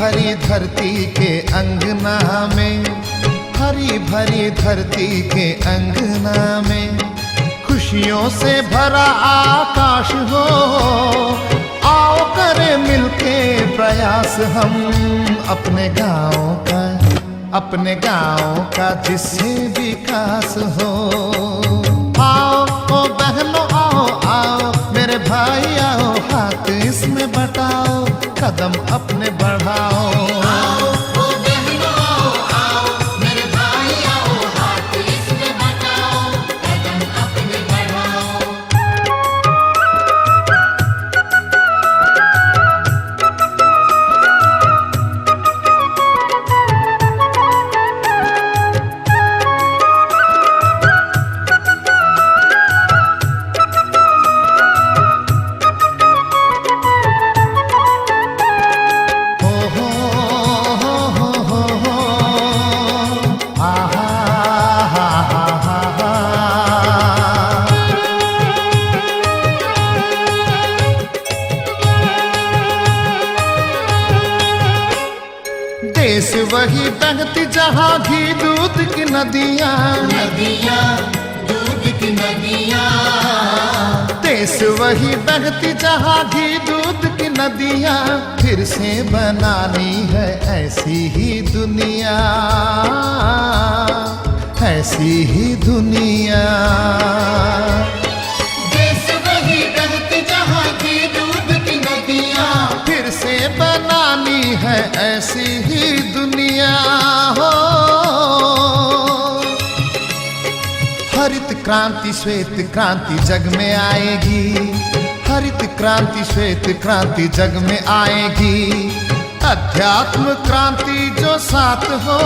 भरी धरती के अंगना में, हरी भरी धरती के अंगना में, खुशियों से भरा आकाश हो। आओ करें मिलके प्रयास हम अपने गाँव का जिससे विकास हो। आओ ओ बहनों आओ आओ मेरे भाई आओ, हाथ इसमें बटाओ, कदम अपने बढ़ाओ। देश वही बहती जहाँ घी दूध की नदियाँ, दूध की नदियाँ। देश वही बहती जहाँ घी दूध की नदियाँ, फिर से बनानी है ऐसी ही दुनिया, ऐसी ही दुनिया। देश वही बहती जहाँ घी दूध की नदियाँ, फिर से बनानी है ऐसी ही दुनिया हो। हरित क्रांति श्वेत क्रांति जग में आएगी, हरित क्रांति श्वेत क्रांति जग में आएगी। अध्यात्म क्रांति जो साथ हो,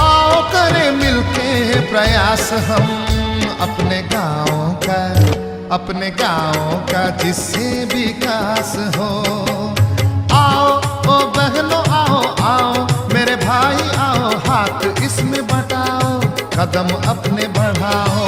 आओ करें मिलके प्रयास हम अपने गाँव का जिससे विकास हो। आओ ओ बहनों आओ आओ मेरे भाई आओ, हाथ इसमें बटाओ, कदम अपने बढ़ाओ।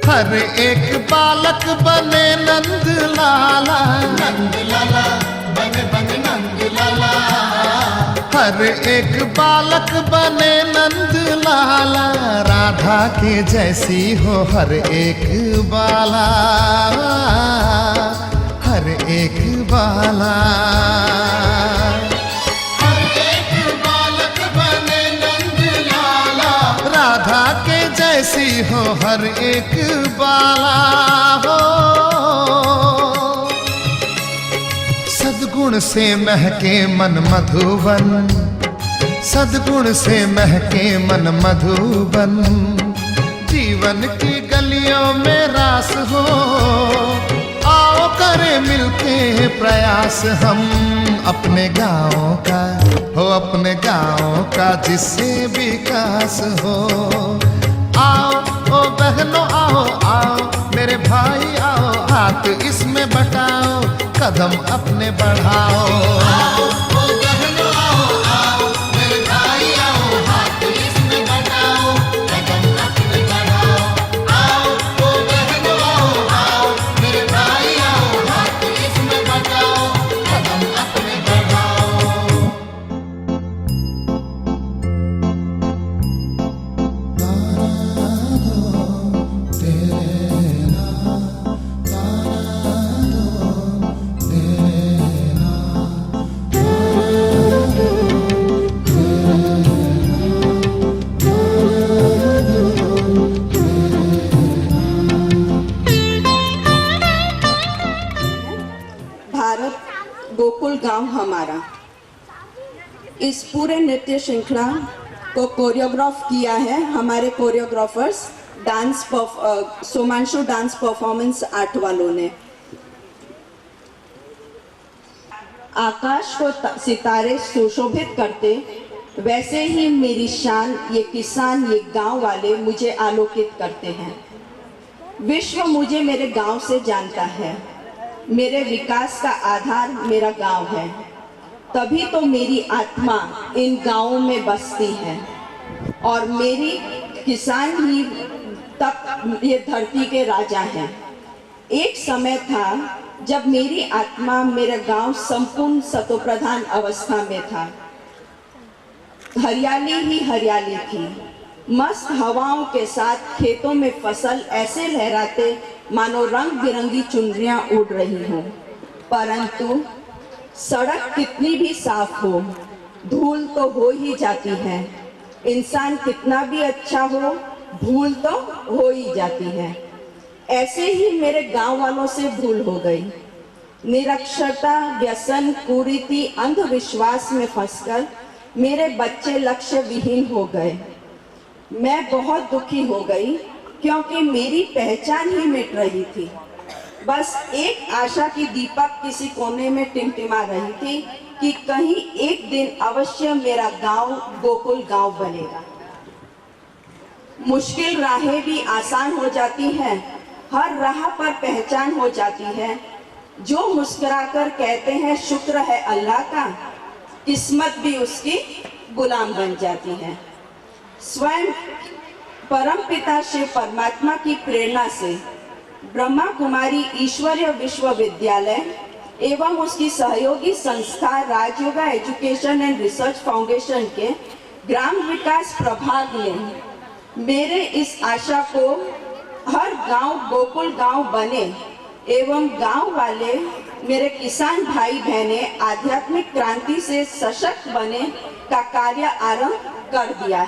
हर एक बालक बने नंद लाला, बने बने नंद लाला। हर एक बालक बने नंद लाला, राधा के जैसी हो हर एक बाला, हर एक बाला। हर एक बालक बने नंद लाला, राधा के जैसी हो हर एक बाला हो। सद्गुण से महके मन मधुबन, सद्गुण से महके मन मधुबन, जीवन की गलियों में रास हो। आओ करें मिलके प्रयास हम अपने गाँव का जिससे विकास हो। आओ ओ बहनों आओ आओ मेरे भाई आओ, हाथ इसमें बटाओ, कदम अपने बढ़ाओ। गोकुल गांव हमारा। इस पूरे नृत्य श्रृंखला को कोरियोग्राफ किया है हमारे कोरियोग्राफर्स सोमांशु डांस परफॉर्मेंस आर्ट वालों ने। आकाश को सितारे सुशोभित करते, वैसे ही मेरी शान ये किसान, ये गांव वाले मुझे आलोकित करते हैं। विश्व मुझे मेरे गांव से जानता है। मेरे विकास का आधार मेरा गांव है, तभी तो मेरी आत्मा इन गांवों में बसती है और मेरी किसान ही तब ये धरती के राजा हैं। एक समय था जब मेरी आत्मा, मेरा गांव संपूर्ण सतोप्रधान अवस्था में था। हरियाली ही हरियाली थी। मस्त हवाओं के साथ खेतों में फसल ऐसे लहराते मानो रंग बिरंगी चुनरियां उड़ रही हों। परंतु सड़क कितनी भी साफ हो, धूल तो हो ही जाती है। इंसान कितना भी अच्छा हो, भूल तो हो ही जाती है। ऐसे ही मेरे गांव वालों से भूल हो गई। निरक्षरता, व्यसन, कुरीति, अंधविश्वास में फंसकर मेरे बच्चे लक्ष्य विहीन हो गए। मैं बहुत दुखी हो गई क्योंकि मेरी पहचान ही मिट रही थी। बस एक आशा की दीपक किसी कोने में टिमटिमा रही थी कि कहीं एक दिन अवश्य मेरा गांव गोकुल गांव बनेगा। मुश्किल राहें भी आसान हो जाती हैं, हर राह पर पहचान हो जाती है। जो मुस्कुराकर कहते हैं शुक्र है अल्लाह का, किस्मत भी उसकी गुलाम बन जाती है। स्वयं परमपिता शिव परमात्मा की प्रेरणा से ब्रह्मा कुमारी ईश्वरीय विश्वविद्यालय एवं उसकी सहयोगी संस्था Rajyoga education and research foundation के ग्राम विकास प्रभाग ने मेरे इस आशा को हर गांव गोकुल गांव बने एवं गांव वाले मेरे किसान भाई बहने आध्यात्मिक क्रांति से सशक्त बने का कार्य आरंभ कर दिया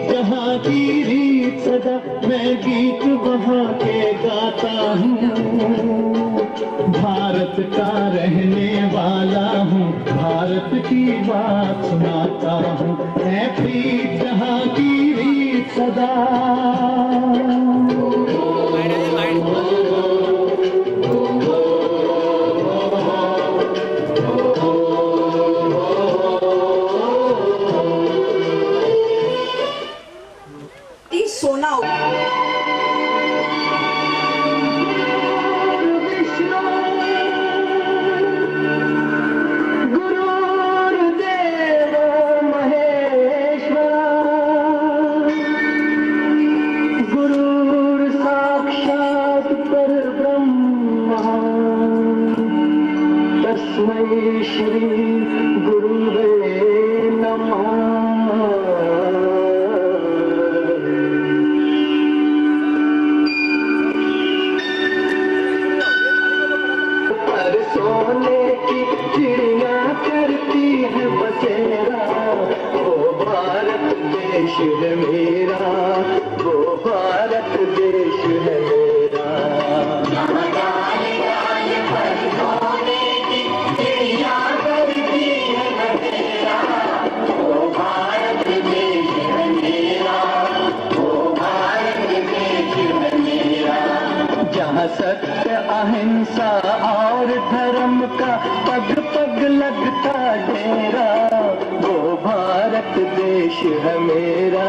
जहाँ की रीत सदा मैं गीत वहाँ के गाता हूँ। भारत का रहने वाला हूँ, भारत की बात सुनाता हूँ। है प्रीत जहाँ की रीत सदा सोना सत्य अहिंसा और धर्म का पग पग लगता डेरा, वो भारत देश है मेरा,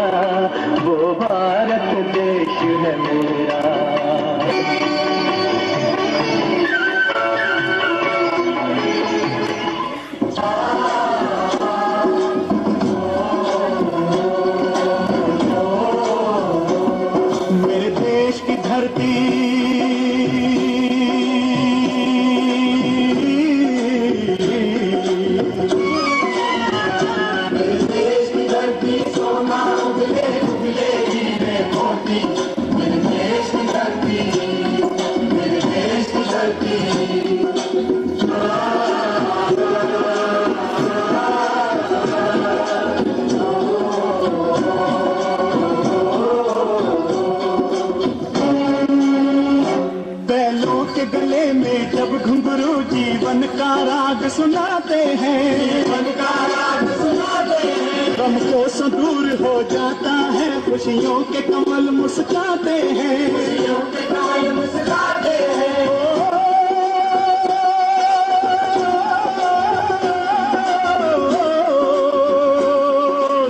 वो भारत देश है मेरा। मेरे देश की धरती सोना उगले उगले जी में मोती, मेरे देश की जीवन का राग सुनाते हैं, जीवन का राग सुनाते हैं। गम को दूर हो जाता है, खुशियों के कमल मुस्कुराते हैं, खुशियों के कमल मुस्कुराते हैं।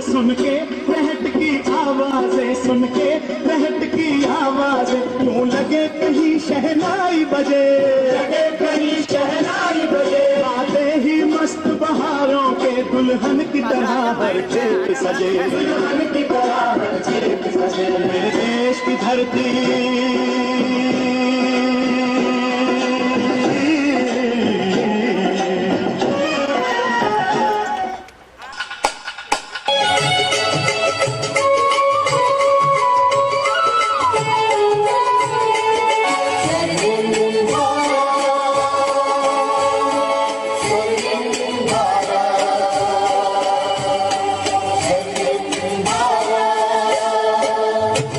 सुन के रहट की आवाजें, सुन के रहट की आवाजें, यूं लगे कहीं शहनाई बजे, लगे कहीं शहनाई बजे। आते ही मस्त बहारों के दुल्हन की तरह हर खेत सजे, दुल्हन की तरह हर खेत सजे। मेरे देश की धरती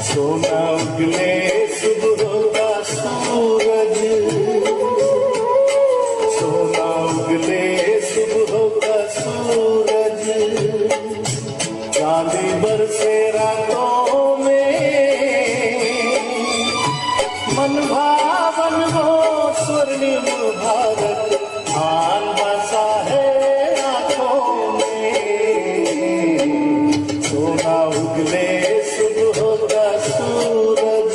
सोना उगले सुबह का सूरज, सोना उगले सुबह का सूरज, चांदी बरसे रातों में, मन भावन वो स्वर्णिम भारत आन बसा है आंखों में। सोना उगले सुबह का सूरज,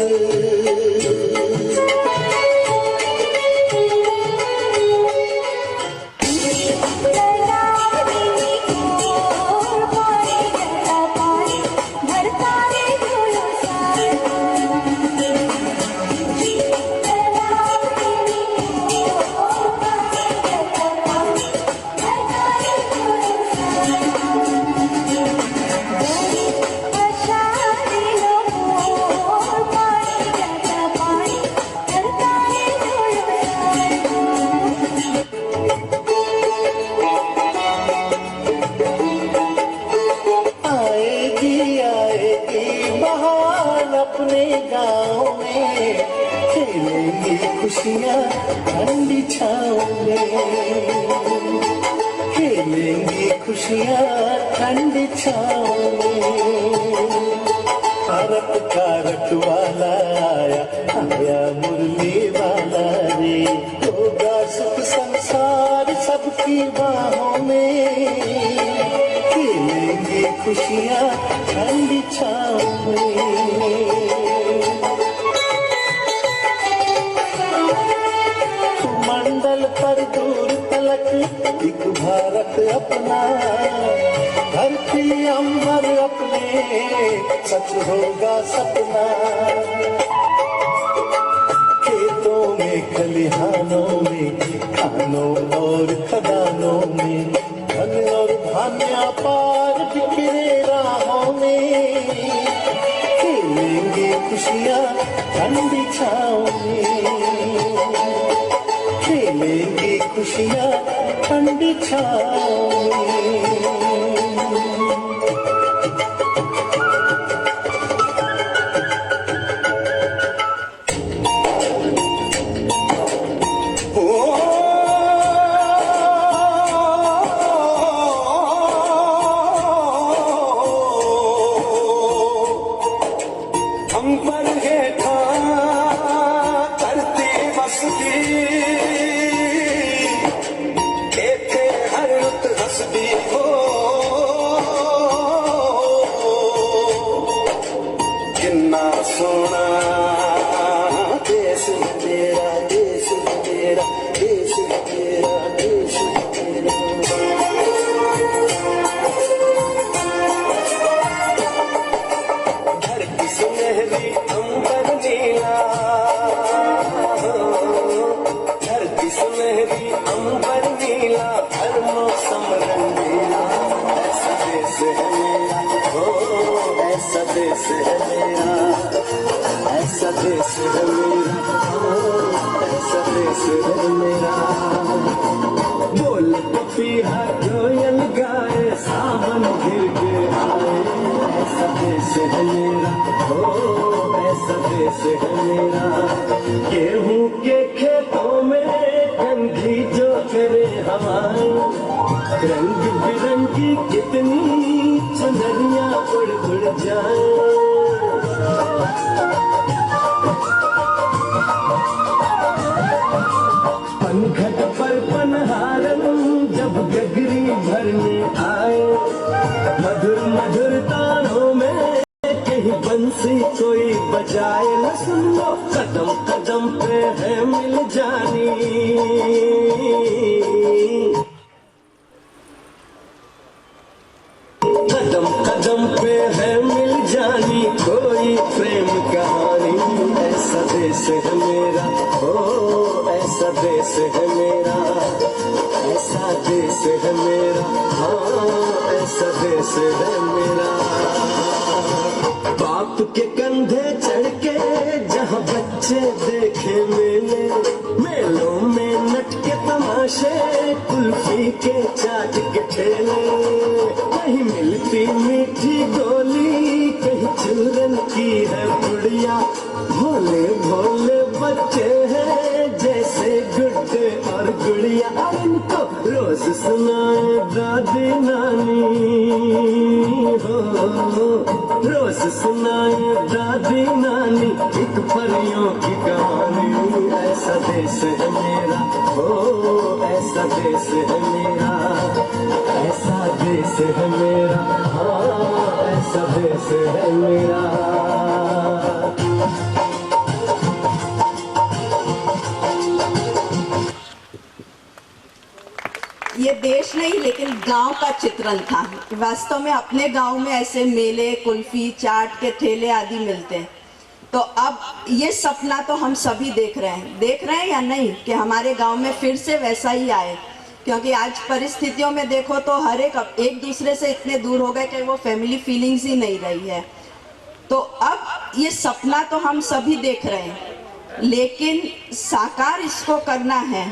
अपने गाँव में खेलेंगी खुशियाँ ठंडी छाँव में, खेलेंगी खुशियाँ ठंडी छाँव में। भारत का रखवाला आया, आया मुरली वाला रे, होगा सुख संसार सबकी बाहों में, खेलेंगी खुशियाँ ठंडी छाँव में। मंडल पर दूर तलक एक भारत अपना, धरती अंबर अपने सच होगा सपना। खेतों में खलिहानों में, खानों और खदानों में, धन और धान्य पार बिखरे राहों में, खेलेंगे खुशियाँ ठंडी छाँव में, खेलेंगी खुशियाँ ठंडी छाँव में। हम पर है करते बसती, कहते हर रुत हंसदी हो, किन्ना सोना देश मेरा, देश मेरा, देश मेरा, देश मेरा। धरती सुनहरी अंबर नीला, धरती सुनहरी अंबर नीला, हर मौसम रंगीला, ऐसा देश है मेरा, ओ ऐसा देश है मेरा, ऐसा देश है मेरा, ओ ऐसा देश है मेरा। बोल पपीहा कोयल गाए, सावन घिर के आए, ऐसा देश है मेरा, ओ ऐसा देश है मेरा। गेहूं के खेतों में गंधी कितनी चुनरिया उड़ उड़ जाए। पनघट पर पनहारन जब गगरी भरने आए, मधुर मधुर तानों में कहीं बंसी कोई बजाए। न सुन लो कदम कदम पे है मिल जानी, कदम कदम पे है मिल जानी कोई प्रेम कहानी। ऐसा देश है मेरा, ओ ऐसा देश है मेरा, ऐसा देश है मेरा, हाँ ऐसा देश है मेरा। बाप के कंधे चढ़ के जहाँ बच्चे देखे मेले, मेलों में नट के तमाशे, कुल्फी के चाट के ठेले। कहीं मिलती मीठी गोली, कहीं चूरन की है पुड़िया। भोले भोले बच्चे हैं जैसे गुड्डे और गुड़िया। इनको रोज सुनाए दादी नानी, हो रोज सुनाए दादी नानी एक परियों की कहानी। ऐसा देश है मेरा, हो ऐसा देश है मेरा, ऐसा देश है मेरा, हाँ ऐसा देश है मेरा। ये देश नहीं लेकिन गांव का चित्रण था। वास्तव में अपने गांव में ऐसे मेले, कुल्फी, चाट के ठेले आदि मिलते हैं। तो अब ये सपना तो हम सभी देख रहे हैं या नहीं कि हमारे गांव में फिर से वैसा ही आए। क्योंकि आज परिस्थितियों में देखो तो हर एक दूसरे से इतने दूर हो गए कि वो फैमिली फीलिंग्स ही नहीं रही है। तो अब ये सपना तो हम सभी देख रहे हैं, लेकिन साकार इसको करना है।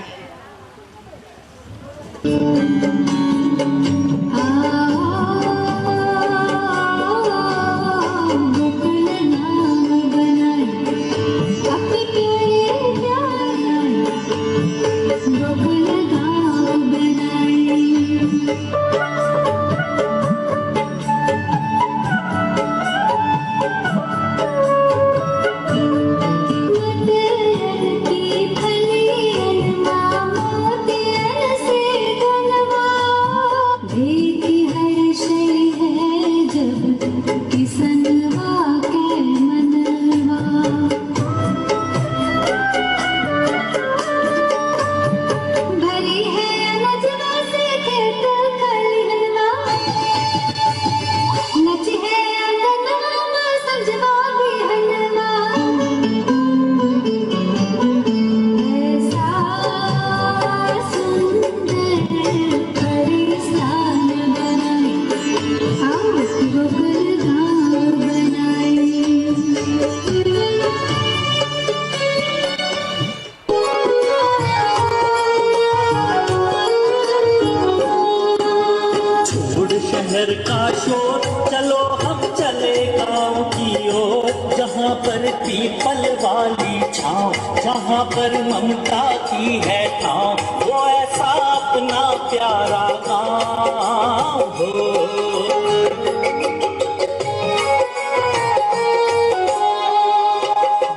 शहर का शोर चलो हम चले गाँव की ओर, जहाँ पर पीपल वाली छाँव, जहाँ पर ममता की है ठाव, वो ऐसा अपना प्यारा गाँव हो।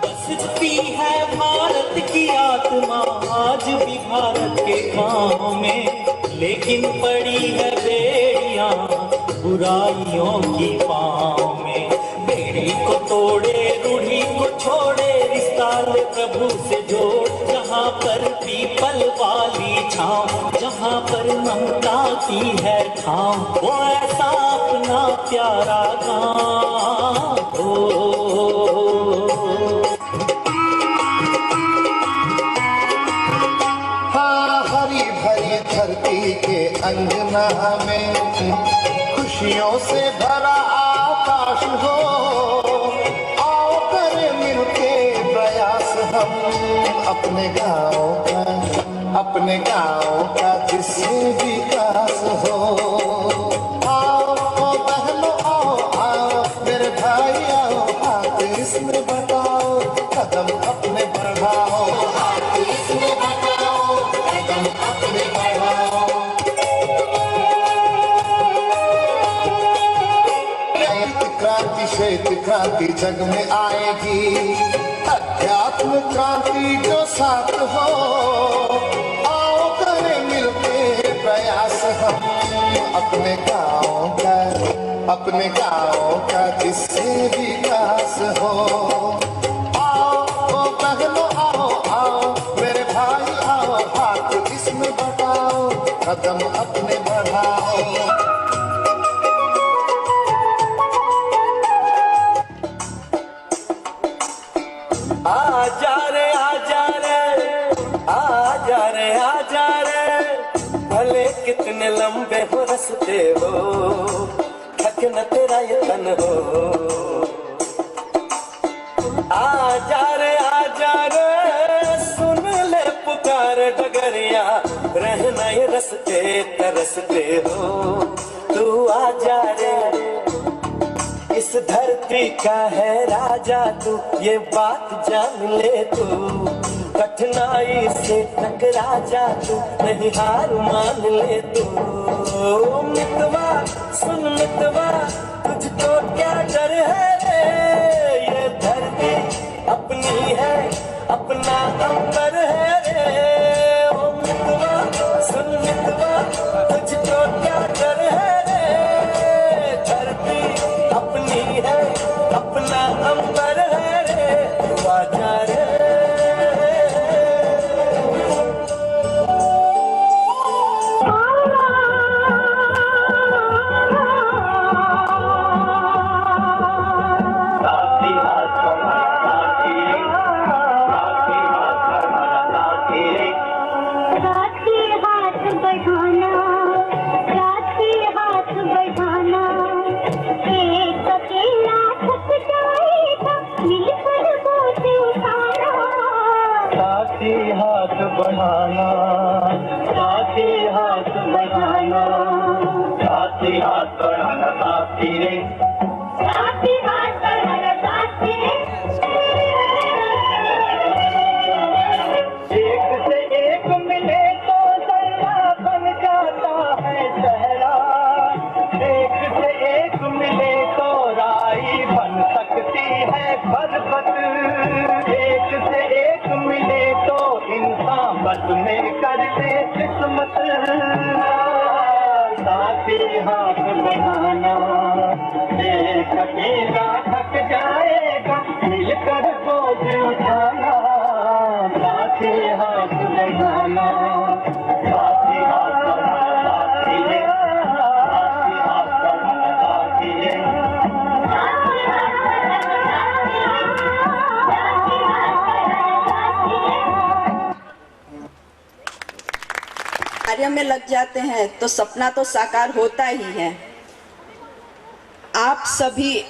बसती है भारत की आत्मा आज भी भारत के गाँव में, लेकिन पड़ी है बेड़ियां बुराइयों की पाँव में। बेड़ी को तोड़े रूढ़ी को छोड़े, रिश्ता ले प्रभु से जोड़, जहाँ पर पीपल वाली छाँव, जहाँ पर ममता की है ठाव, वो ऐसा अपना प्यारा गाँव हो। के अंगना में खुशियों से भरा आकाश हो, आओ करें मिलके प्रयास हम अपने गाँव का जिसमें विकास हो। आओ बहनों आओ मेरे भाई आओ, हाथ इसमें बताओ कदम अपने बढ़ाओ, हाथ इसमें बताओ कदम अपने बढ़ाओ। क्रांति जग में आएगी, अध्यात्म क्रांति जो साथ हो, आओ करें मिलके प्रयास हम अपने गाँव का जिससे विकास हो। आओ ओ बहनों आओ आओ मेरे भाई आओ, हाथ इसमें बढ़ाओ, कदम अपने बढ़ाओ। आजा रे आजा रे आजा रे आजा रे, भले कितने लंबे हो रस्ते हो, थक न तेरा ये तन हो। आजा रे सुन ले पुकार डगरिया, रहना ये रस्ते तरसते हो। तू आजा रे, इस धरती का है राजा तू, ये बात जान ले तू। कठिनाई से टकरा जा तू, नहीं हार मान ले तू। मितवा सुन मितवा, तुझको क्या डर है रे, ये धरती अपनी है, अपना अंबर है रे। ओ मितवा सुन मितवा, तुझको क्या डर है रे, धरती अपनी है, अपना अंबर है रे। तू आजा रे। बढ़ाना, साथी हाथ बढ़ाना, साथी हाथ बढ़ाना, साथी रे, साथी हाथ बढ़ाना, साथी रे। एक से एक मिले तो सहरा बन जाता है सहरा, एक से एक मिले तो राई बन सकती है पर्वत, एक से एक मिले तो इंसान बस में कर दे किस्मत। साथी हाथ बढ़ाना, एक अकेला थक जाएगा, मिलकर बोझ उठाना। साथी हाथ बढ़ाना, साथी हाथ बढ़ाना, साथी रे, साथी हाथ बढ़ाना, साथी रे। कार्य में लग जाते हैं तो सपना तो साकार होता ही है। आप सभी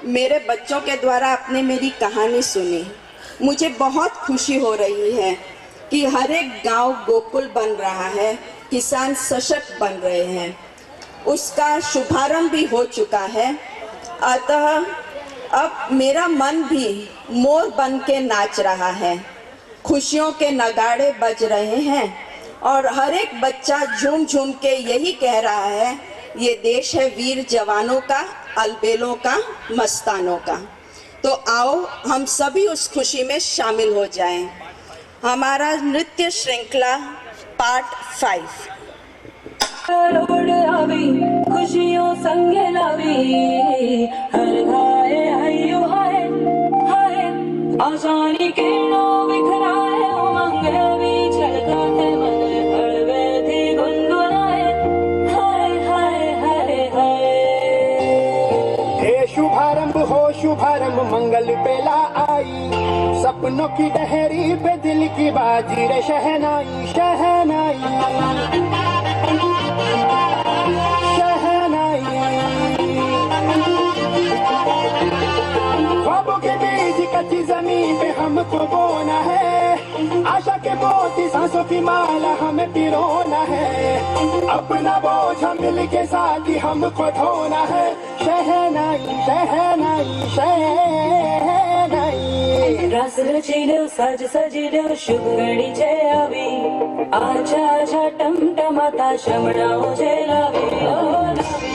मेरे बच्चों के द्वारा आपने मेरी कहानी सुनी, मुझे बहुत खुशी हो रही है कि हर एक गांव गोकुल बन रहा है, किसान सशक्त बन रहे हैं, उसका शुभारंभ भी हो चुका है। अतः अब मेरा मन भी मोर बन के नाच रहा है, खुशियों के नगाड़े बज रहे हैं और हर एक बच्चा झूम झूम के यही कह रहा है, ये देश है वीर जवानों का, अलबेलों का, मस्तानों का। तो आओ हम सभी उस खुशी में शामिल हो जाएं। हमारा नृत्य श्रृंखला पार्ट 5। खुशियों संग लावी, हर हाय हयो हाय हाय, आशानी किरणों बिखराए, उमंग भी छलकाते मन, हड़बे थी गुनगुनाए, हाय हाय हाय हाय। हे शुभारंभ हो शुभारंभ, मंगल बेला आई, सपनों की डहरी पे दिल की बाजी रे शहनाई शहनाई ख्वाबों के बीज कच्ची जमीन पे हमको बोना है, आशा के मोती सांसों की माला हमें पिरोना है, अपना बोझ मिल के साथ ही हमको ढोना है। शहनाई शहनाई शहनाई, रस रचिलो सज सजिलो शुभ घड़ी छे आवी, आछा आछा टमटमाता शमणाओ छे लावी, ओ लावी।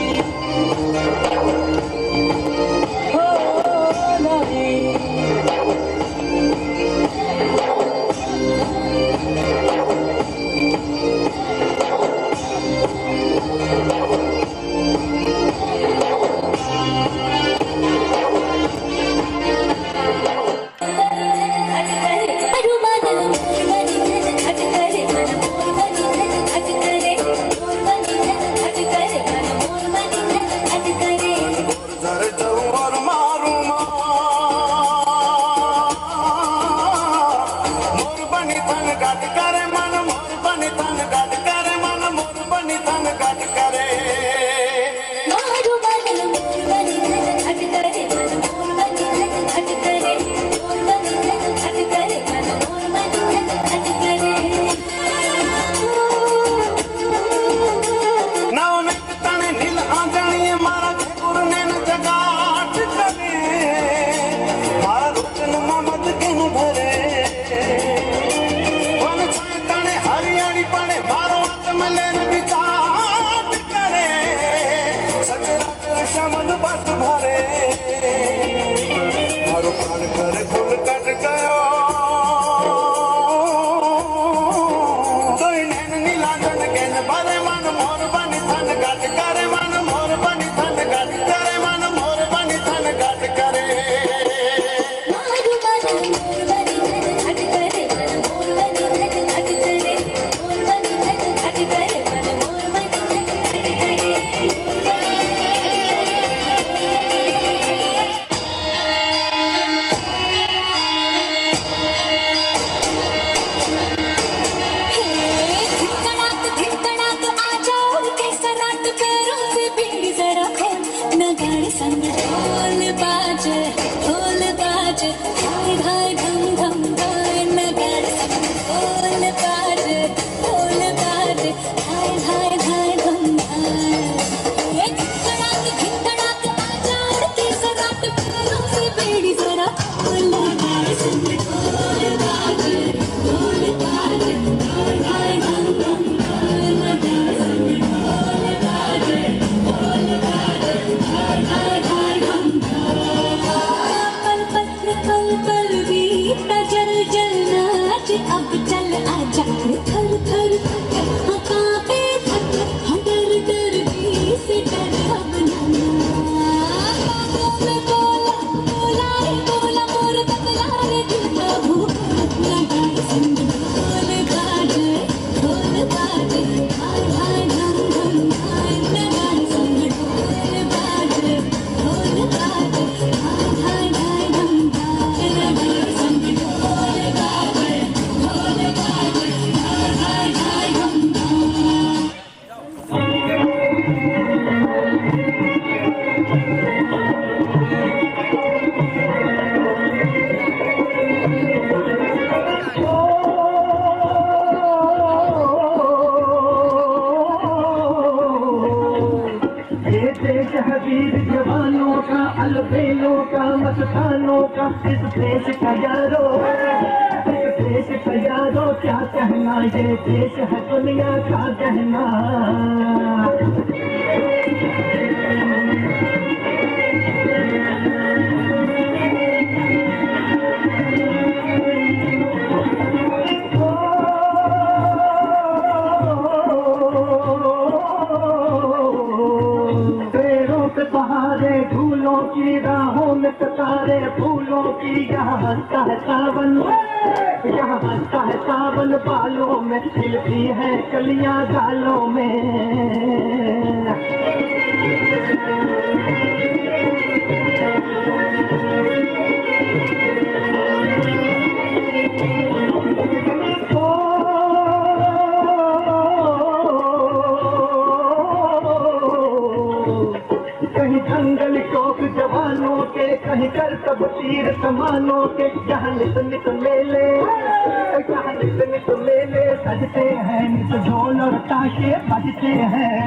बाजे जरा ढोल लगाए संग ढोल बाजे ढोल बाजे ढोल गाए धम धम ढोल लगाए संग ढोल बाजे ढोल बाजे ढोल गाए धम धम पल पल पल बीता जल जल नाच अब चल आजा थर थर कांपे थक डर डर भी से डर अब ना बोला बोला रे बोला मोर तकला रे दिल का भूख लगाए संग ढोल बाजे हाय हाय धम धम हाय लगाए संग ढोल बाजे हाय हाय हाय धम धम लगाए संग ढोल बाजे हाय हाय हाय धम धम ये देश है वीर जवानों का, अलबेलों का, मस्तानों का, इस देश का यारो, इस देश का यारो क्या कहना, ये देश है दुनिया का कहना। पेड़ों पे बहारे धूलों की राहों में कतारे फूलों की, यहाँ हंसता है सावन, यहाँ हंसता है सावन बालों में, खिलती है कलियां गालों में। कहीं जंगल चौक जवानों के, कहीं कर सब तीर समानों के, जहाँ नित नित मेले, जहाँ नित नित मेले सजते हैं, नित ढोल और ताशे बजते हैं।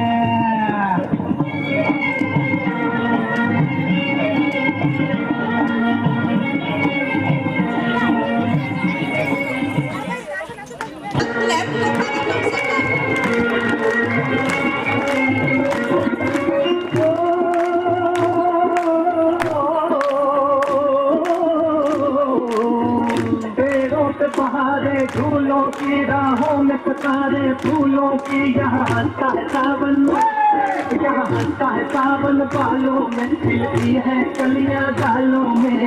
बहारे झूलों की राहों में कतारे फूलों की, यहाँ हंसता है सावन, यहाँ हंसता है सावन बालों में, खिलती है कलियां गालों में।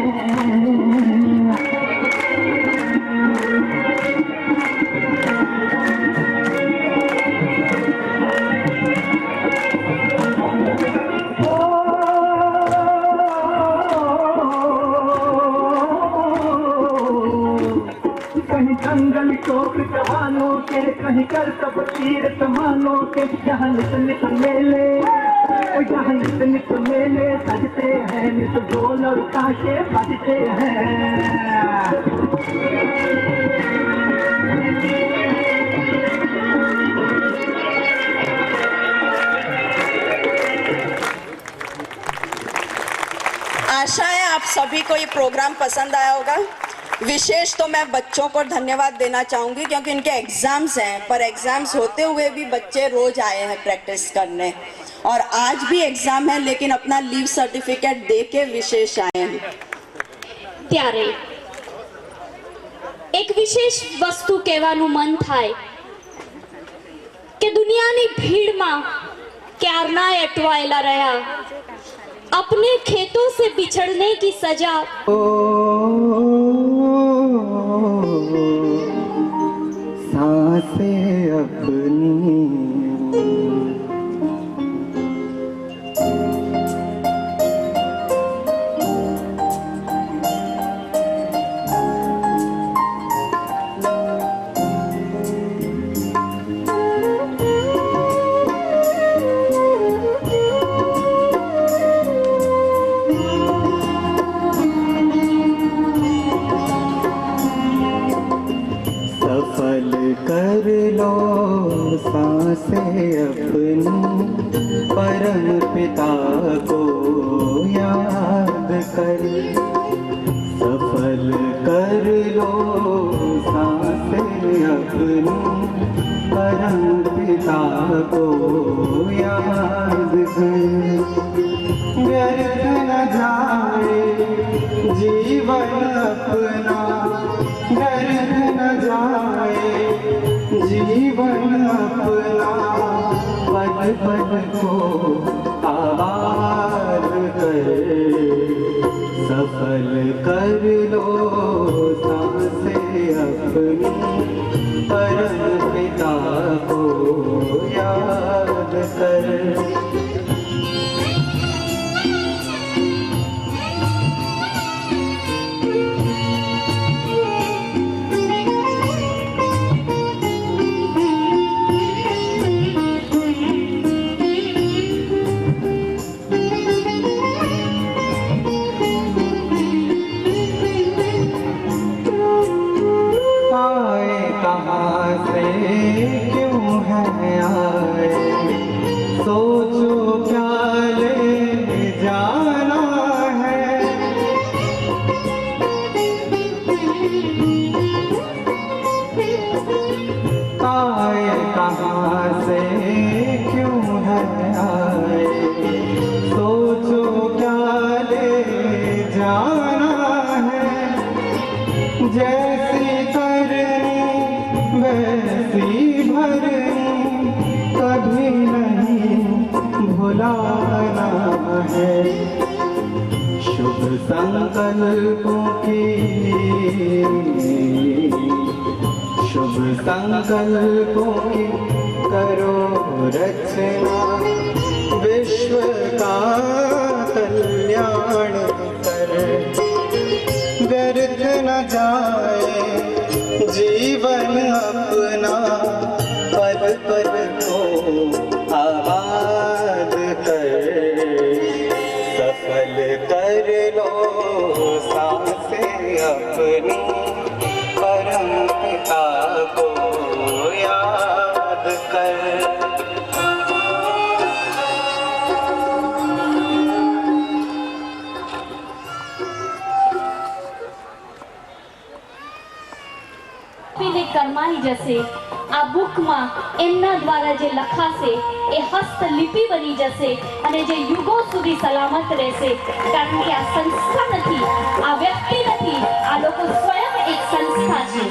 कहीं जंगल चौक जवानों के, कहीं कर सब तीर समानों के, जहाँ नित नित मेले, जहाँ नित नित मेले सजते हैं, नित ढोल और ताशे बजते हैं। आशा है आप सभी को ये प्रोग्राम पसंद आया होगा। विशेष तो मैं बच्चों को धन्यवाद देना चाहूँगी क्योंकि इनके एग्ज़ाम्स हैं, पर एग्ज़ाम्स होते हुए भी बच्चे रोज़ आए हैं प्रैक्टिस करने, और आज भी एग्ज़ाम है लेकिन अपना लीव सर्टिफिकेट दे के विशेष आए हैं। ત્યારે એક વિશેષ વસ્તુ કહેવાનું મન થાય કે દુનિયાની ભીડમાં ક્યારના અટવાયેલા રહ્યા, अपने खेतों से बिछड़ने की सजा। सांसें अपनी सफल कर लो सांसें अपनी, परम पिता को याद कर। परम पिता को याद कर। व्यर्थ न जाए जीवन अपना, व्यर्थ न जाए जीवन अपना, पद पद को आबाद कर। सफल कर लो सांसें अपनी, परम पिता को याद कर। क्यों है आए, सोचो क्या ले जाना है। आए कहाँ से क्यों है आए, सोचो क्या ले जाना है। जैसी करनी वैसी भरनी, कभी नहीं भुलाना है। शुभ संकल्पों की, शुभ संकल्पों की करो रचना, विश्व का कल्याण कर। व्यर्थ न जाए जीवन अपना, पद पद को आबाद कर। सफल कर लो सांसें अपनी, परम पिता को याद कर। કરમાઈ જશે આ બુકમાં એમના દ્વારા જે લખાશે એ હસ્તલિપિ બની જશે અને જે યુગો સુધી સલામત રહેશે, કારણ કે આ સંસ્થા નથી, આ વ્યક્તિ નથી, આ લોકો સ્વયં એક સંસ્થા છે.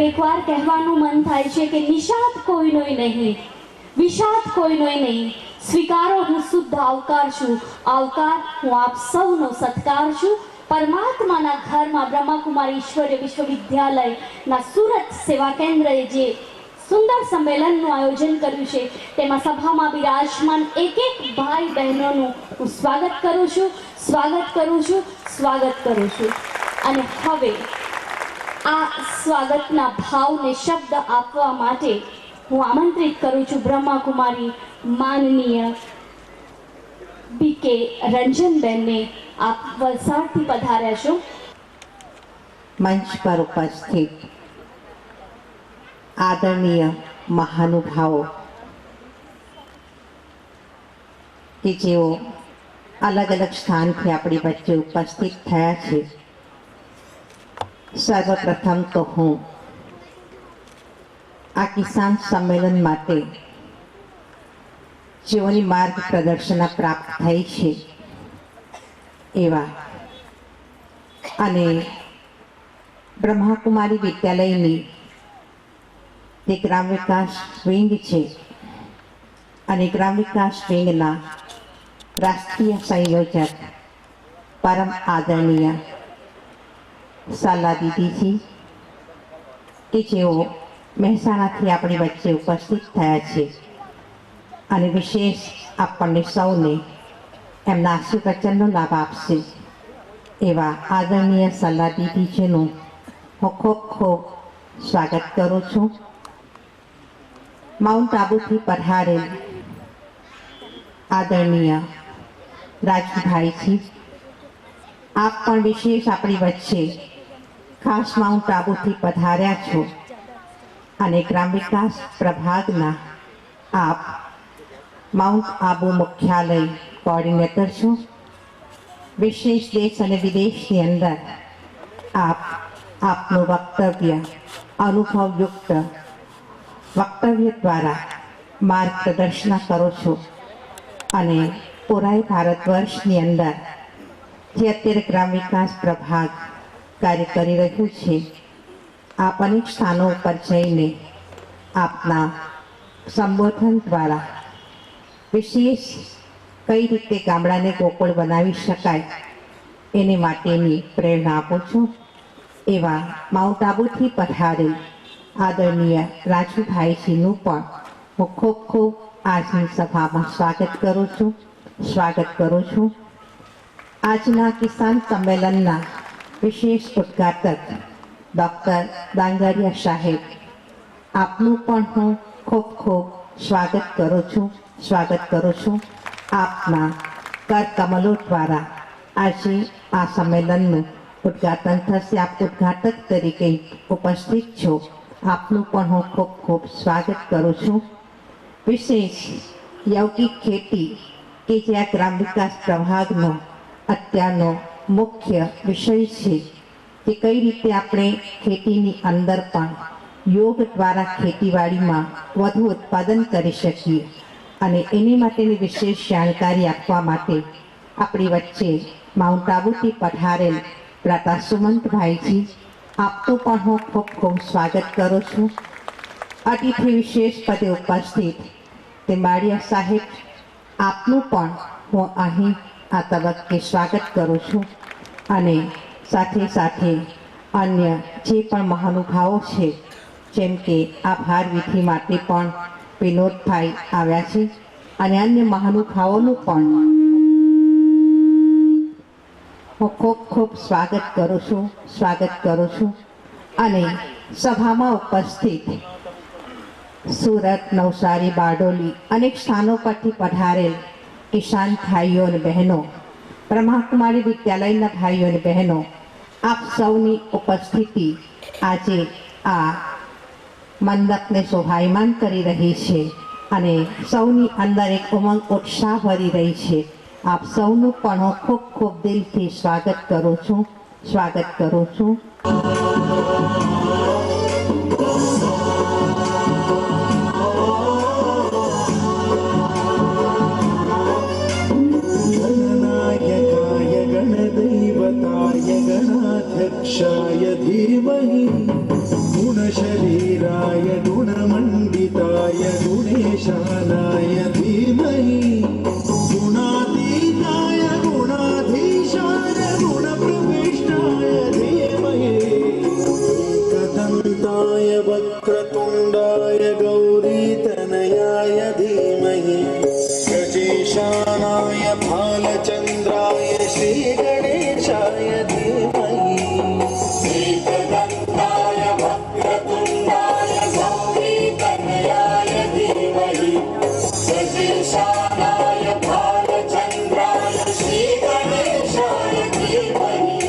એક વાર કહેવાનું મન થાય છે કે નિષાદ કોઈનોય નહીં, વિષાદ કોઈનોય નહીં. સ્વીકારો હું શુદ્ધ આવકાર છું, આવકાર હું આપ સૌનો સત્કાર છું. પરમાત્માના ઘરમાં બ્રહ્માકુમારી ઈશ્વરીય વિશ્વવિદ્યાલયના સુરત સેવા કેન્દ્રએ જે સુંદર સંમેલનનું આયોજન કર્યું છે તેમાં સભામાં બિરાજમાન એક એક ભાઈ બહેનોનું હું સ્વાગત કરું છું, સ્વાગત કરું છું, સ્વાગત કરું છું. અને હવે આ સ્વાગતના ભાવને શબ્દ આપવા માટે હું આમંત્રિત કરું છું બ્રહ્માકુમારી માનનીય બીકે રંજનબેનને. આપ વલસાડથી પધાર્યા છો. મંચ પર ઉપસ્થિત આદરણીય મહાનુભાવો કે જેઓ અલગ અલગ સ્થાનથી આપણી વચ્ચે ઉપસ્થિત થયા છે, સર્વપ્રથમ તો હું આ કિસાન સંમેલન માટે જેઓની માર્ગ પ્રદર્શના પ્રાપ્ત થઈ છે એવા અને બ્રહ્માકુમારી વિદ્યાલયની તે ગ્રામ વિકાસ વિંગ છે અને ગ્રામ વિકાસ વિંગના રાષ્ટ્રીય સંયોજક પરમ આદરણીય સાલા દીદીજી કે જેઓ મહેસાણાથી આપણી વચ્ચે ઉપસ્થિત થયા છે અને વિશેષ આપણને સૌને એમના આશીર્વચનનો લાભ આપશે એવા આદરણીય સલાહ દીદીજીનું હું ખૂબ ખૂબ સ્વાગત કરું છું. માઉન્ટ આબુથી પધારેલ આદરણીય રાજુભાઈજી, આપ પણ વિશેષ આપણી વચ્ચે ખાસ માઉન્ટ આબુથી પધાર્યા છો અને ગ્રામ વિકાસ પ્રભાગના આપ માઉન્ટ આબુ મુખ્યાલય કોઓર્ડિનેટર છો. વિશેષ દેશ અને વિદેશની અંદર આપ આપનું વક્તવ્ય અનુભવયુક્ત વક્તવ્ય દ્વારા માર્ગદર્શન કરો છો અને પૂરા ભારતવર્ષની અંદર જે અત્યારે ગ્રામ વિકાસ પ્રભાગ કાર્ય કરી રહ્યું છે, આપ અનેક સ્થાનો ઉપર જઈને આપના સંબોધન દ્વારા વિશેષ કઈ રીતે ગામડાને ગોકુળ બનાવી શકાય એને માટેની પ્રેરણા આપો છો. એવા માઉન્ટ આબુથી પધારેલ આદરણીય રાજુભાઈજીનું પણ હું ખૂબ ખૂબ આજની સભામાં સ્વાગત કરું છું. આજના કિસાન સંમેલનના વિશેષ ઉદ્ઘાટક ડૉક્ટર ડાંગરિયા સાહેબ, આપનું પણ હું ખૂબ ખૂબ સ્વાગત કરું છું. આપના કર કમલો દ્વારા આજે આ સંમેલનનું ઉદ્ઘાટન થશે. આપ ઉદ્ઘાટક તરીકે ઉપસ્થિત છો, આપનું પણ હું ખૂબ ખૂબ સ્વાગત કરું છું. વિશેષ યૌગિક ખેતી કે જે આ ગ્રામ વિકાસ પ્રભાગનો અત્યારનો મુખ્ય વિષય છે કે કઈ રીતે આપણે ખેતીની અંદર પણ યોગ દ્વારા ખેતીવાડીમાં વધુ ઉત્પાદન કરી શકીએ અને એની માટેની વિશેષ જાણકારી આપવા માટે આપણી વચ્ચે માઉન્ટ આબુથી પધારેલ પ્રાતા સુમંતભાઈજી, આપનું પણ હું ખૂબ ખૂબ સ્વાગત કરું છું. અતિથિ વિશેષ પદે ઉપસ્થિત તિમ્બાડિયા સાહેબ, આપનું પણ હું અહીં આ તબક્કે સ્વાગત કરું છું અને સાથે સાથે અન્ય જે પણ મહાનુભાવો છે, જેમ કે આભાર વિધિ માટે પણ વિનોદભાઈ આવ્યા છે અને અન્ય મહાનુભાવોનું પણ હું ખૂબ ખૂબ સ્વાગત કરું છું અને સભામાં ઉપસ્થિત સુરત, નવસારી, બારડોલી અનેક સ્થાનો પરથી પધારેલ કિસાન ભાઈઓ અને બહેનો, બ્રહ્માકુમારી વિદ્યાલયના ભાઈઓ અને બહેનો, આપ સૌની ઉપસ્થિતિ આજે આ મંડપને શોભાયમાન કરી રહી છે અને સૌની અંદર એક ઉમંગ ઉત્સાહ ભરી રહી છે. આપ સૌનું પણ હું ખૂબ ખૂબ દિલથી સ્વાગત કરું છું. गणनायकाय गणदैवताय गणाध्यक्षाय धीमहि गुणशरीराय गुणमण्डिताय गुणेशानाय धीमहि गुणातीताय गुणाधीशाय गुणप्रविष्टाय धीमहि एकदन्ताय वक्रतुण्डाय गौरीतनयाय धीमहि गजेशानाय भालचन्द्राय श्रीगणेशाय धीमहि एकदन्ताय वक्रतुण्डाय गौरीतनयाय धीमहि गजेशानाय भालचन्द्राय श्रीगणेशाय धीमहि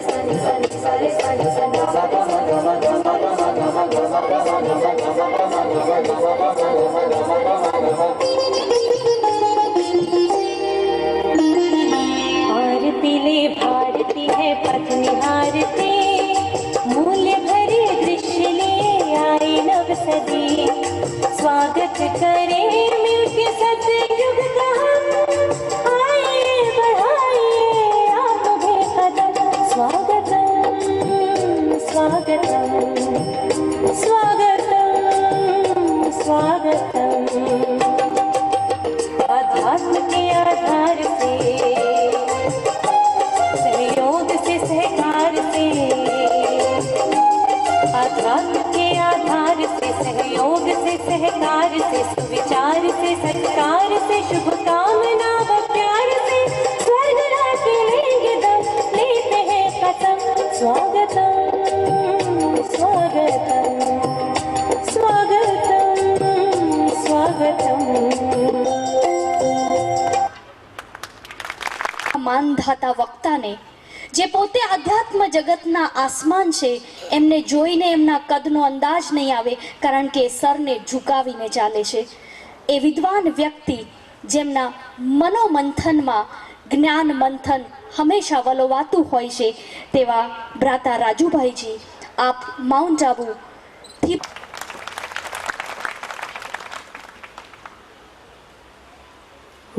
सनि सनि सरे सनि सनि आरती ले भारती है पथ निहारते मूल्य भरे दृश्य ले आए नव सदी स्वागत करे मिलके सतयुग का हम आइए बढ़ाइए आप भी कदम स्वागतम स्वागतम स्वागतम स्वागतम अध्यात्म के आधार से सहयोग से सहकार से अध्यात्म के आधार से सहयोग से सहकार से सुविचार से सत्कार से शुभकामना व प्यार से स्वर्ग राके लेंगे दम लेते हैं कसम स्वागतम स्वागतम स्वागतम स्वागतम માનધાતા વક્તાને જે પોતે અધ્યાત્મ જગતના આસમાન છે એમને જોઈને એમના કદનો અંદાજ નહીં આવે કારણ કે સરને ઝુકાવીને ચાલે છે એ વિદ્વાન વ્યક્તિ જેમના મનોમંથનમાં જ્ઞાન મંથન હંમેશા વલોવાતું હોય છે તેવા ભ્રાતા રાજુભાઈજી આપ માઉન્ટ આબુથી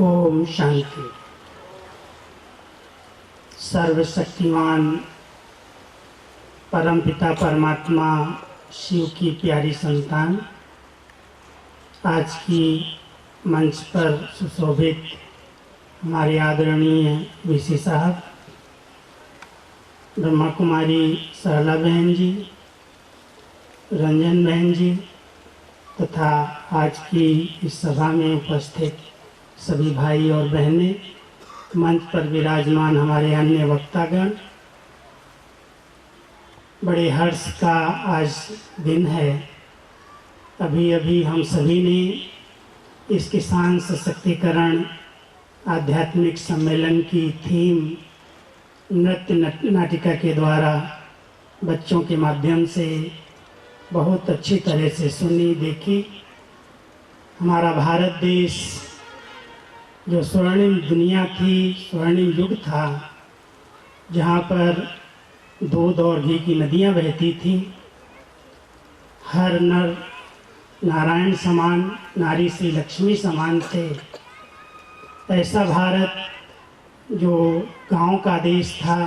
ओम शांति। सर्वशक्तिमान परमपिता परमात्मा शिव की प्यारी संतान, आज की मंच पर सुशोभित हमारे आदरणीय वीसी साहब, ब्रह्मा कुमारी सरला बहन जी, रंजन बहन जी तथा आज की इस सभा में उपस्थित सभी भाई और बहनें, मंच पर विराजमान हमारे अन्य वक्तागण, बड़े हर्ष का आज दिन है। अभी अभी हम सभी ने इस किसान सशक्तिकरण आध्यात्मिक सम्मेलन की थीम नृत्य नाटिका के द्वारा बच्चों के माध्यम से बहुत अच्छी तरह से सुनी देखी। हमारा भारत देश जो स्वर्णिम दुनिया थी, स्वर्णिम युग था, जहाँ पर दूध और घी की नदियाँ बहती थी, हर नर नारायण समान, नारी श्री लक्ष्मी समान थे, ऐसा भारत जो गांव का देश था।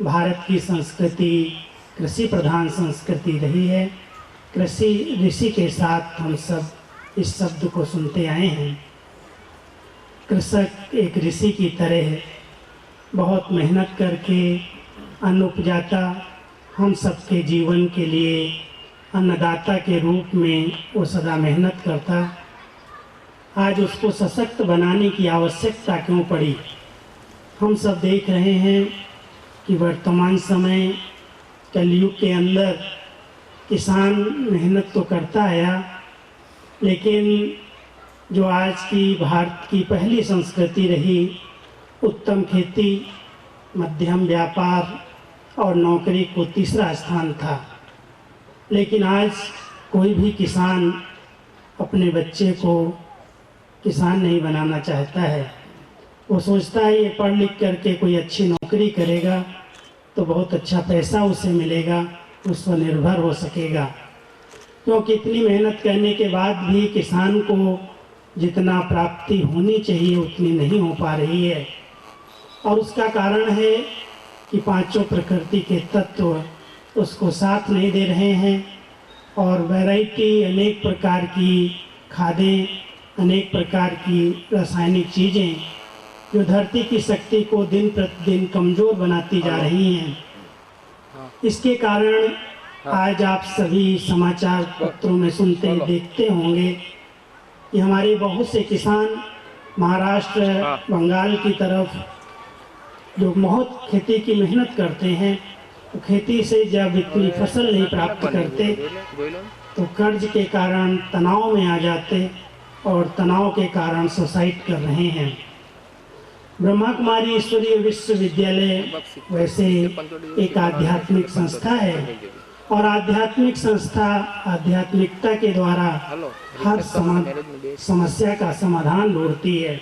भारत की संस्कृति कृषि प्रधान संस्कृति रही है। कृषि ऋषि के साथ हम सब इस शब्द को सुनते आए हैं। कृषक एक ऋषि की तरह बहुत मेहनत करके अन्न उपजाता, हम सबके जीवन के लिए अन्नदाता के रूप में वो सदा मेहनत करता। आज उसको सशक्त बनाने की आवश्यकता क्यों पड़ी? हम सब देख रहे हैं कि वर्तमान समय कलयुग के अंदर किसान मेहनत तो करता आया, लेकिन जो आज की भारत की पहली संस्कृति रही, उत्तम खेती, मध्यम व्यापार और नौकरी को तीसरा स्थान था। लेकिन आज कोई भी किसान अपने बच्चे को किसान नहीं बनाना चाहता है। वो सोचता है ये पढ़ लिख करके कोई अच्छी नौकरी करेगा तो बहुत अच्छा पैसा उसे मिलेगा, वो स्वनिर्भर हो सकेगा। क्योंकि इतनी मेहनत करने के बाद भी किसान को जितना प्राप्ति होनी चाहिए उतनी नहीं हो पा रही है। और उसका कारण है कि पांचों प्रकृति के तत्व उसको साथ नहीं दे रहे हैं और वैरायटी, अनेक प्रकार की खादें, अनेक प्रकार की रासायनिक चीज़ें जो धरती की शक्ति को दिन प्रतिदिन कमज़ोर बनाती जा रही हैं। इसके कारण आज आप सभी समाचार पत्रों में सुनते देखते होंगे कि हमारे बहुत से किसान महाराष्ट्र, बंगाल की तरफ जो बहुत खेती की मेहनत करते हैं, तो खेती से जब इतनी फसल नहीं प्राप्त करते तो कर्ज के कारण तनाव में आ जाते और तनाव के कारण सुसाइड कर रहे हैं। ब्रह्मा कुमारी ईश्वरीय विश्वविद्यालय वैसे एक आध्यात्मिक संस्था है और आध्यात्मिक संस्था आध्यात्मिकता के द्वारा हर समस्या का समाधान ढूंढती है।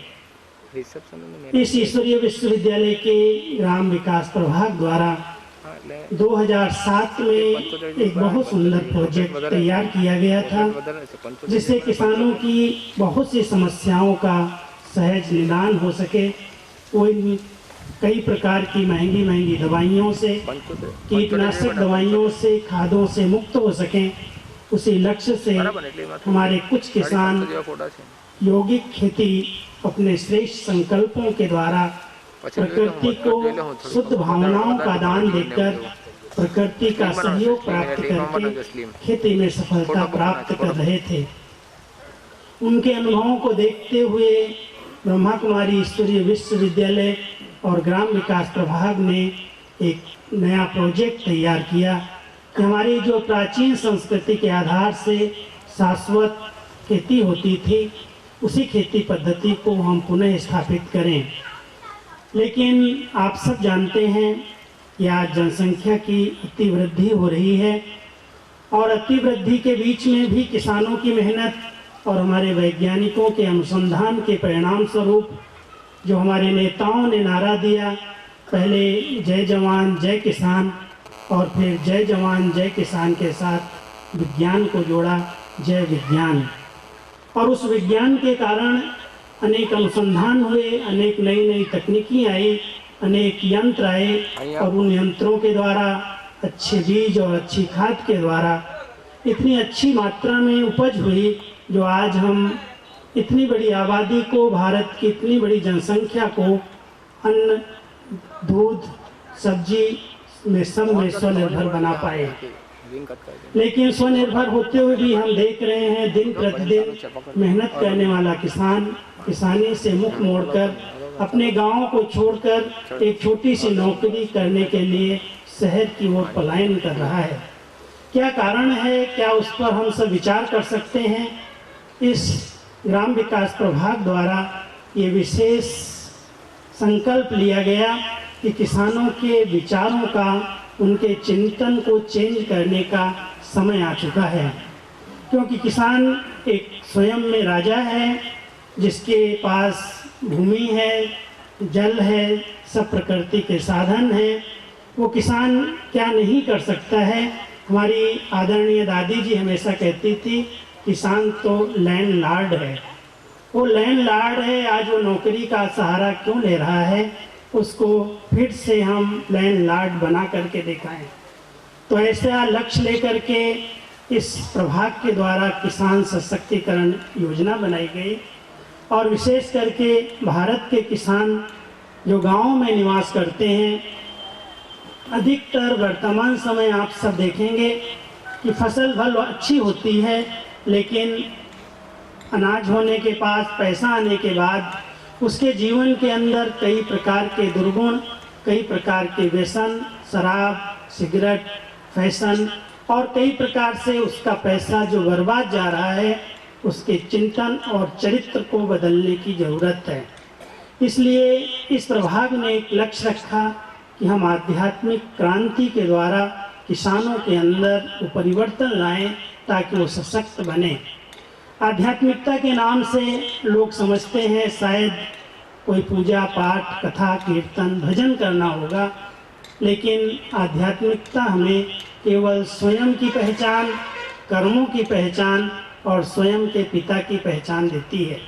इस ईश्वरीय विश्वविद्यालय के ग्राम विकास प्रभाग द्वारा 2007 में एक बहुत सुंदर प्रोजेक्ट तैयार किया गया था, जिससे किसानों की बहुत सी समस्याओं का सहज निदान हो सके। कोई कई प्रकार की महंगी महंगी दवाइयों से, कीटनाशक दवाइयों से, खादों से मुक्त हो सकें, उसी लक्ष्य से हमारे कुछ किसान यौगिक खेती अपने श्रेष्ठ संकल्पों के द्वारा प्रकृति को शुद्ध भावनाओं का दान देकर प्रकृति का सहयोग प्राप्त करके खेती में सफलता प्राप्त कर रहे थे। उनके अनुभवों को देखते हुए ब्रह्मा कुमारी ईश्वरीय विश्वविद्यालय और ग्राम विकास प्रभाग ने एक नया प्रोजेक्ट तैयार किया कि हमारी जो प्राचीन संस्कृति के आधार से शाश्वत खेती होती थी, उसी खेती पद्धति को हम पुनः स्थापित करें। लेकिन आप सब जानते हैं कि आज जनसंख्या की अति वृद्धि हो रही है और अति वृद्धि के बीच में भी किसानों की मेहनत और हमारे वैज्ञानिकों के अनुसंधान के परिणाम स्वरूप जो हमारे नेताओं ने नारा दिया, पहले जय जवान जय किसान और फिर जय जवान जय किसान के साथ विज्ञान को जोड़ा, जय विज्ञान। और उस विज्ञान के कारण अनेक अनुसंधान हुए, अनेक नई नई तकनीकी आई, अनेक यंत्र आए और उन यंत्रों के द्वारा अच्छे बीज और अच्छी खाद के द्वारा इतनी अच्छी मात्रा में उपज हुई जो आज हम इतनी बड़ी आबादी को, भारत की इतनी बड़ी जनसंख्या को अन्न, दूध, सब्जी में सब में स्वनिर्भर बना पाए। लेकिन स्वनिर्भर होते हुए भी हम देख रहे हैं दिन प्रतिदिन मेहनत करने वाला किसान किसानी से मुख मोड़कर अपने गांव को छोड़कर एक छोटी सी नौकरी करने के लिए शहर की ओर पलायन कर रहा है। क्या कारण है, क्या उस पर हम सब विचार कर सकते हैं। इस ग्राम विकास प्रभाग द्वारा ये विशेष संकल्प लिया गया कि किसानों के विचारों का, उनके चिंतन को चेंज करने का समय आ चुका है, क्योंकि किसान एक स्वयं में राजा है, जिसके पास भूमि है, जल है, सब प्रकृति के साधन हैं। वो किसान क्या नहीं कर सकता है। हमारी आदरणीय दादी जी हमेशा कहती थी, किसान तो लैंड लॉर्ड है। वो लैंड लॉर्ड है, आज वो नौकरी का सहारा क्यों ले रहा है, उसको फिर से हम लैंड लॉर्ड बना करके दिखाएं। तो ऐसा लक्ष्य लेकर के इस प्रभाग के द्वारा किसान सशक्तिकरण योजना बनाई गई और विशेष करके भारत के किसान जो गांवों में निवास करते हैं, अधिकतर वर्तमान समय आप सब देखेंगे कि फसल भल अच्छी होती है, लेकिन अनाज होने के पास, पैसा आने के बाद उसके जीवन के अंदर कई प्रकार के दुर्गुण, कई प्रकार के व्यसन, शराब, सिगरेट, फैशन और कई प्रकार से उसका पैसा जो बर्बाद जा रहा है, उसके चिंतन और चरित्र को बदलने की ज़रूरत है। इसलिए इस प्रभाग ने एक लक्ष्य रखा कि हम आध्यात्मिक क्रांति के द्वारा किसानों के अंदर वो परिवर्तन लाएं ताकि वो सशक्त बने। आध्यात्मिकता के नाम से लोग समझते हैं शायद कोई पूजा पाठ, कथा, कीर्तन, भजन करना होगा, लेकिन आध्यात्मिकता हमें केवल स्वयं की पहचान, कर्मों की पहचान और स्वयं के पिता की पहचान देती है।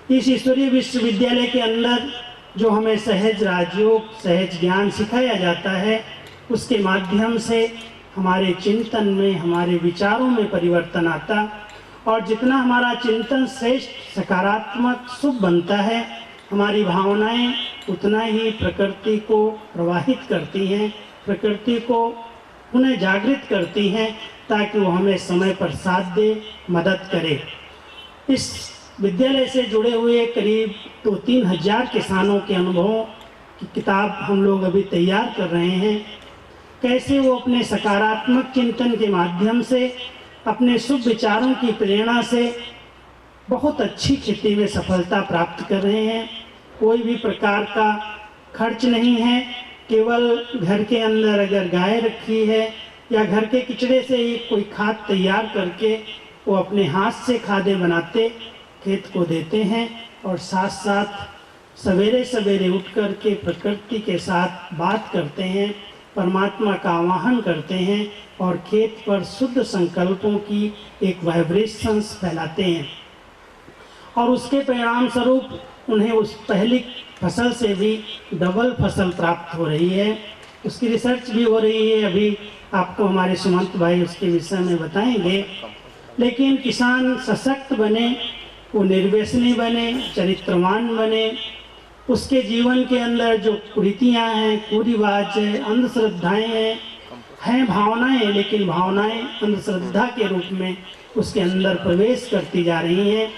इस ईश्वरीय विश्वविद्यालय के अंदर जो हमें सहज राजयोग, सहज ज्ञान सिखाया जाता है, उसके माध्यम से हमारे चिंतन में, हमारे विचारों में परिवर्तन आता और जितना हमारा चिंतन श्रेष्ठ, सकारात्मक, शुभ बनता है, हमारी भावनाएं उतना ही प्रकृति को प्रवाहित करती हैं, प्रकृति को उन्हें जागृत करती हैं ताकि वो हमें समय पर साथ दे, मदद करे। इस विद्यालय से जुड़े हुए करीब 2-3 हज़ार किसानों के अनुभवों की किताब हम लोग अभी तैयार कर रहे हैं। कैसे वो अपने सकारात्मक चिंतन के माध्यम से, अपने शुभ विचारों की प्रेरणा से बहुत अच्छी खेती में सफलता प्राप्त कर रहे हैं। कोई भी प्रकार का खर्च नहीं है। केवल घर के अंदर अगर गाय रखी है या घर के कचरे से ही कोई खाद तैयार करके वो अपने हाथ से खादें बनाते खेत को देते हैं, और साथ साथ सवेरे सवेरे उठ कर के प्रकृति के साथ बात करते हैं, परमात्मा का आवाहन करते हैं और खेत पर शुद्ध संकल्पों की एक वाइब्रेशंस फैलाते हैं, और उसके परिणाम स्वरूप उन्हें उस पहली फसल से भी डबल फसल प्राप्त हो रही है। उसकी रिसर्च भी हो रही है, अभी आपको हमारे सुमंत भाई उसके विषय में बताएंगे। लेकिन किसान सशक्त बने, वो निर्व्यसनी बने, चरित्रवान बने, उसके जीवन के अंदर जो कुरीतियाँ हैं, कुरिवाज है, अंधश्रद्धाएँ हैं भावनाएं, लेकिन भावनाएं अंधश्रद्धा के रूप में उसके अंदर प्रवेश करती जा रही हैं।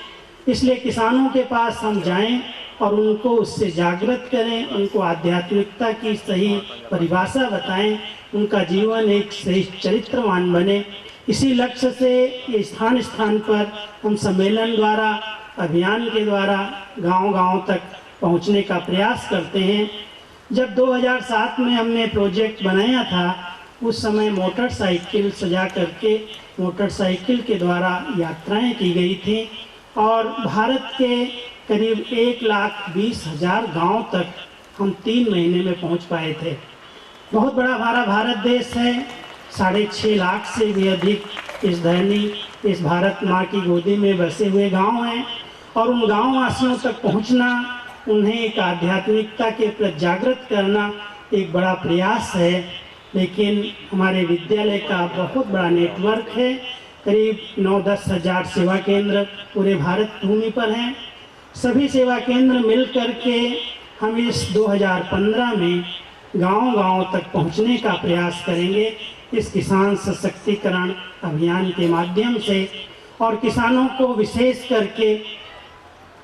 इसलिए किसानों के पास हम जाएं और उनको उससे जागृत करें, उनको आध्यात्मिकता की सही परिभाषा बताएं, उनका जीवन एक सही चरित्रवान बने। इसी लक्ष्य से ये स्थान स्थान पर हम सम्मेलन द्वारा, अभियान के द्वारा गांव-गांव तक पहुंचने का प्रयास करते हैं। जब 2007 में हमने प्रोजेक्ट बनाया था, उस समय मोटरसाइकिल सजा करके मोटरसाइकिल के द्वारा यात्राएं की गई थी और भारत के करीब 1,20,000 गांव तक हम 3 महीने में पहुंच पाए थे। बहुत बड़ा हमारा भारत देश है, 6.5 लाख से भी अधिक इस धरनी, इस भारत माँ की गोदी में बसे हुए गांव हैं, और उन गांव वासियों तक पहुंचना, उन्हें एक आध्यात्मिकता के प्रति जागृत करना एक बड़ा प्रयास है। लेकिन हमारे विद्यालय का बहुत बड़ा नेटवर्क है, करीब 9-10 हज़ार सेवा केंद्र पूरे भारत भूमि पर हैं। सभी सेवा केंद्र मिल कर के हम इस 2015 में गांव-गांव तक पहुंचने का प्रयास करेंगे इस किसान सशक्तिकरण अभियान के माध्यम से, और किसानों को विशेष करके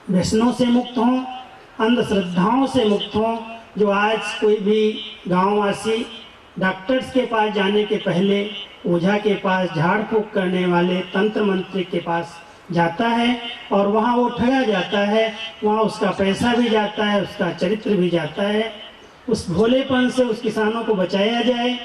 व्यसनों से मुक्त हों, अंधश्रद्धाओं से मुक्त हों। जो आज कोई भी गांववासी डॉक्टर्स के पास जाने के पहले ओझा के पास, झाड़ फूक करने वाले तंत्र मंत्री के पास जाता है और वहाँ वो ठगा जाता है, वहाँ उसका पैसा भी जाता है, उसका चरित्र भी जाता है। उस भोलेपन से उस किसानों को बचाया जाए,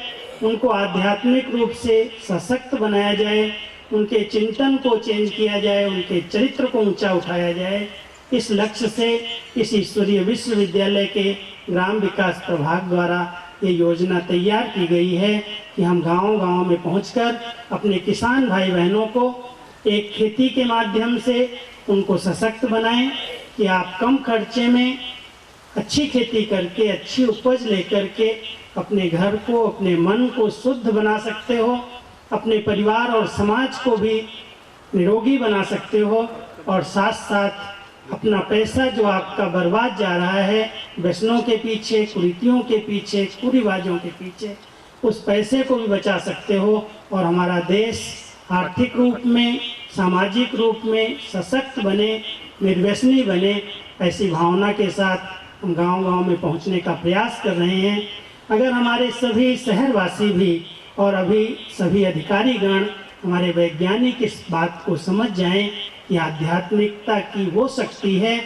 उनको आध्यात्मिक रूप से सशक्त बनाया जाए, उनके चिंतन को चेंज किया जाए, उनके चरित्र को ऊंचा उठाया जाए। इस लक्ष्य से इस ईश्वरीय विश्वविद्यालय के ग्राम विकास प्रभाग द्वारा ये योजना तैयार की गई है कि हम गांव-गांव में पहुंचकर अपने किसान भाई बहनों को एक खेती के माध्यम से उनको सशक्त बनाएं कि आप कम खर्चे में अच्छी खेती करके, अच्छी उपज लेकर के अपने घर को, अपने मन को शुद्ध बना सकते हो, अपने परिवार और समाज को भी निरोगी बना सकते हो, और साथ साथ अपना पैसा जो आपका बर्बाद जा रहा है व्यसनों के पीछे, कुरीतियों के पीछे, कुरिवाजों के पीछे, उस पैसे को भी बचा सकते हो और हमारा देश आर्थिक रूप में, सामाजिक रूप में सशक्त बने, निर्व्यसनी बने। ऐसी भावना के साथ हम गांव-गांव में पहुंचने का प्रयास कर रहे हैं। अगर हमारे सभी शहरवासी भी और अभी सभी अधिकारीगण, हमारे वैज्ञानिक इस बात को समझ जाएं कि आध्यात्मिकता की वो शक्ति है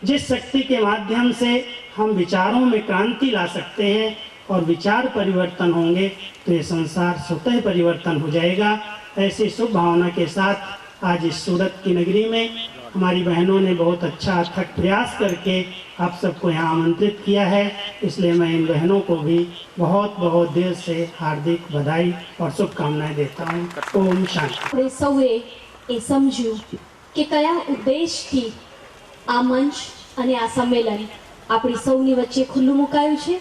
जिस शक्ति के माध्यम से हम विचारों में क्रांति ला सकते हैं, और विचार परिवर्तन होंगे तो ये संसार स्वतः परिवर्तन हो जाएगा। ऐसी शुभ भावना के साथ आज इस सूरत की नगरी में हमारी बहनों ने बहुत अच्छा अथक प्रयास करके आप सबको यहाँ आमंत्रित किया है, इसलिए मैं इन बहनों को भी बहुत बहुत दिल से हार्दिक बधाई और शुभकामनाएं देता हूँ। ओम शांति। આપણે સૌએ એ સમજ્યું કે કયા ઉદ્દેશથી આ મંચ અને આ સંમેલન આપણી સૌની વચ્ચે ખુલ્લું મુકાયું છે।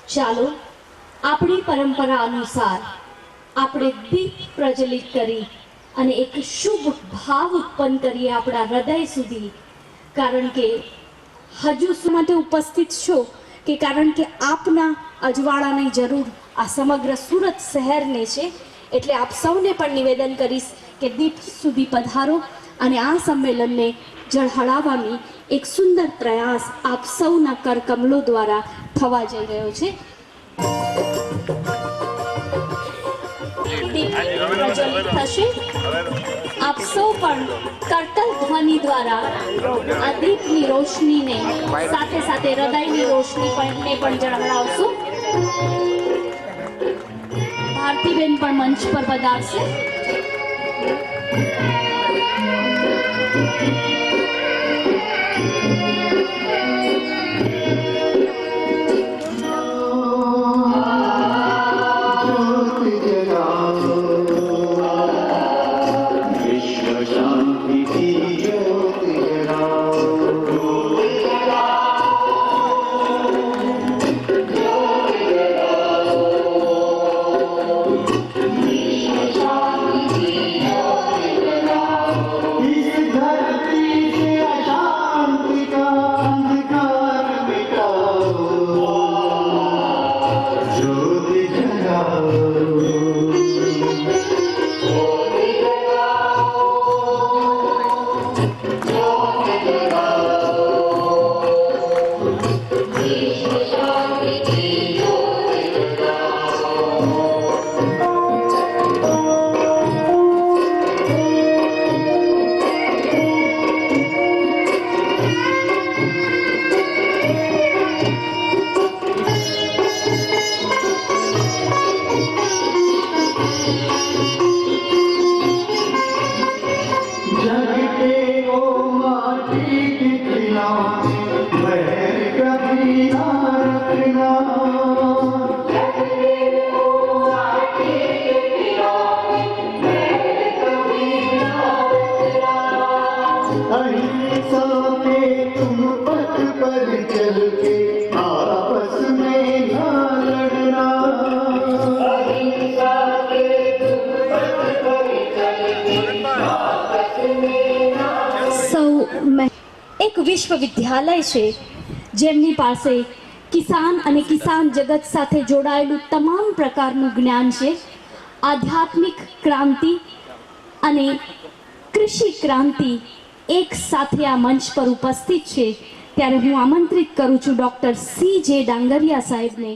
ચાલો આપણી પરંપરા અનુસાર આપણે દીપ પ્રજ્વલિત કરી અને એક શુભ ભાવ ઉત્પન્ન કરીએ આપણા હૃદય સુધી, કારણ કે હજુ માટે ઉપસ્થિત છો કે કારણ કે આપના અજવાળાની જરૂર આ સમગ્ર સુરત શહેરને છે। એટલે આપ સૌને પણ નિવેદન કરીશ કે દીપ સુધી પધારો અને આ સંમેલનને ઝળહળાવવાની એક સુંદર પ્રયાસ આપ સૌના કરકમલો દ્વારા થવા જઈ રહ્યો છે। દીપ પ્રજ્વલિત થશે। આપ સૌ પણ કરતલ ધ્વનિ દ્વારા આ દીપની રોશનીને સાથે સાથે હૃદયની રોશની પણ જળહળાવશો। ભારતીબેન પણ મંચ પર પધારશે। એક વિશ્વવિદ્યાલય છે જેમની પાસે કિસાન અને કિસાન જગત સાથે જોડાયેલું તમામ પ્રકારનું જ્ઞાન છે। આધ્યાત્મિક ક્રાંતિ અને કૃષિ ક્રાંતિ એક સાથે આ મંચ પર ઉપસ્થિત છે। ત્યારે હું આમંત્રિત કરું છું ડૉક્ટર સી જે ડાંગરિયા સાહેબને।